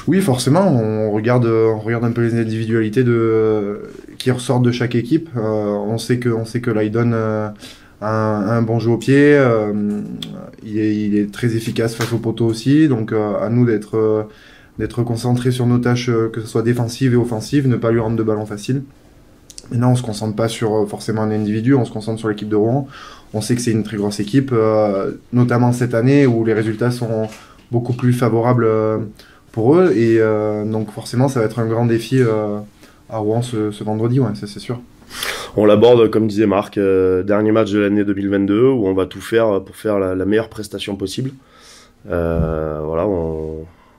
Oui, forcément, on regarde un peu les individualités qui ressortent de chaque équipe. On sait que Lydon un bon jeu au pied. Il est très efficace face au poteau aussi. Donc, à nous d'être concentrés sur nos tâches, que ce soit défensives et offensives, ne pas lui rendre de ballon facile. Maintenant, on se concentre pas sur forcément un individu, on se concentre sur l'équipe de Rouen. On sait que c'est une très grosse équipe, notamment cette année où les résultats sont beaucoup plus favorables pour eux. Et donc forcément, ça va être un grand défi à Rouen ce vendredi, ouais, ça c'est sûr. On l'aborde, comme disait Marc, dernier match de l'année 2022 où on va tout faire pour faire la meilleure prestation possible. Voilà,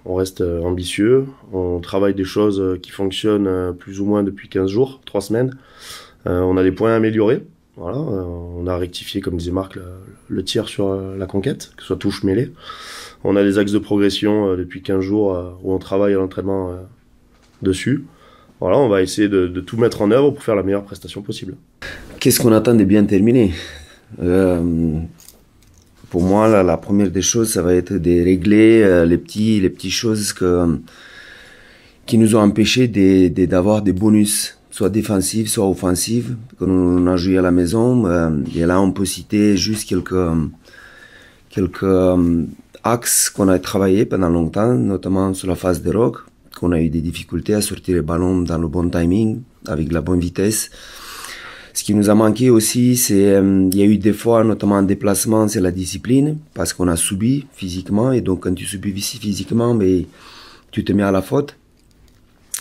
on reste ambitieux, on travaille des choses qui fonctionnent plus ou moins depuis 15 jours, 3 semaines. On a des points à améliorer. Voilà, on a rectifié, comme disait Marc, le tir sur la conquête, que ce soit touche mêlée. On a des axes de progression depuis 15 jours où on travaille à l'entraînement dessus. Voilà, on va essayer de tout mettre en œuvre pour faire la meilleure prestation possible. Qu'est-ce qu'on attend de bien terminer? Pour moi, la première des choses, ça va être de régler les petites choses qui nous ont empêché d'avoir des bonus, soit défensifs, soit offensifs, quand on a joué à la maison. Et là, on peut citer juste quelques axes qu'on a travaillé pendant longtemps, notamment sur la phase de rock, qu'on a eu des difficultés à sortir le ballon dans le bon timing, avec la bonne vitesse. Ce qui nous a manqué aussi, c'est il y a eu des fois, notamment en déplacement, c'est la discipline, parce qu'on a subi physiquement, et donc quand tu subis physiquement, mais tu te mets à la faute.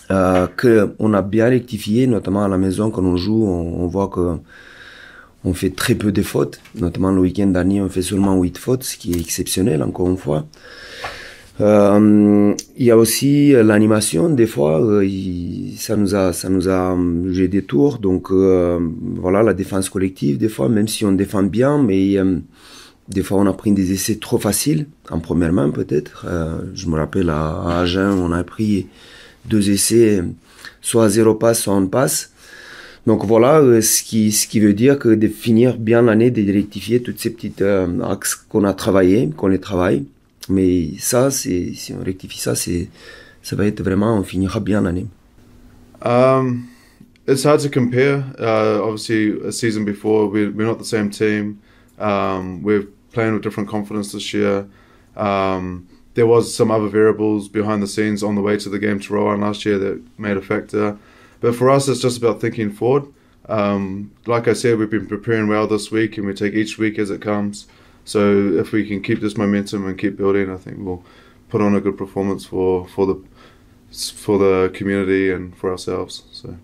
On a bien rectifié, notamment à la maison, quand on joue, on voit que on fait très peu de fautes, notamment le week-end dernier, on fait seulement 8 fautes, ce qui est exceptionnel, encore une fois. Il y a aussi l'animation, des fois, ça nous a joué des tours, donc voilà, la défense collective, des fois, même si on défend bien, mais des fois on a pris des essais trop faciles, en première main peut-être. Je me rappelle à Agen, on a pris 2 essais, soit à 0 passe, soit en passe. Donc voilà, ce qui veut dire que de finir bien l'année, de rectifier toutes ces petites axes qu'on a travaillé, qu'on les travaille. Mais ça, si on rectifie ça, ça va être vraiment, on finira bien l'année. It's hard to compare. Obviously, a season before, we're not the same team. We're playing with different confidence this year. There was some other variables behind the scenes on the way to the game to Rowan last year that made a factor. But for us, it's just about thinking forward. Like I said, we've been preparing well this week, and we take each week as it comes. So if we can keep this momentum and keep building, I think we'll put on a good performance for the community and for ourselves. So.